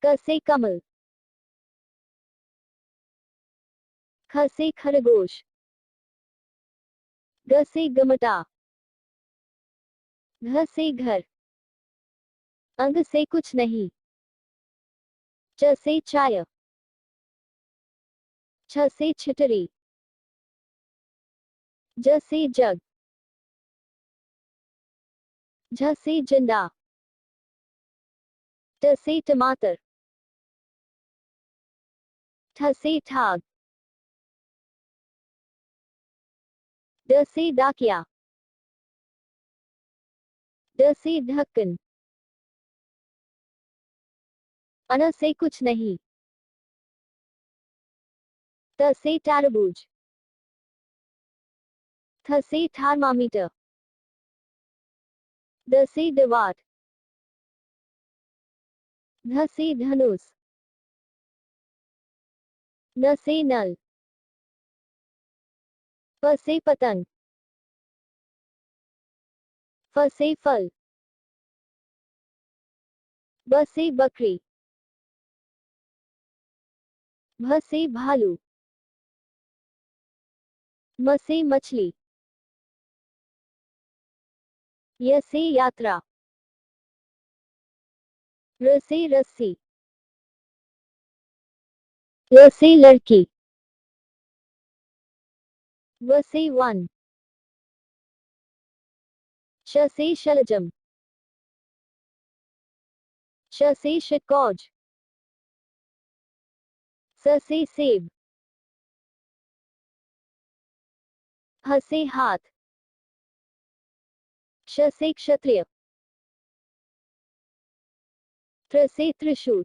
क से कमल, ख से खरगोश, ग से गमटा, घ से घर, अंग से कुछ नहीं, च से चाय, छ से छितरी, ज से जग, झ से झंडा, ट से टमाटर, ठ से ठाग, ड से डाकिया, ड से ढक्कन, अन से कुछ नहीं, त से तरबूज, थ से थर्मामीटर, द से दीवार, ध से धनुष, न से नल, प से पतंग, फ से फल, ब से बकरी, भ से भालू, म से मछली, य से यात्रा, र से रस्सी, ल से लड़की, व से वन, श से शलजम, श से शिकौज, स से सेब, ह से हाथ, श से क्षत्रिय, त्र से त्रिशूल,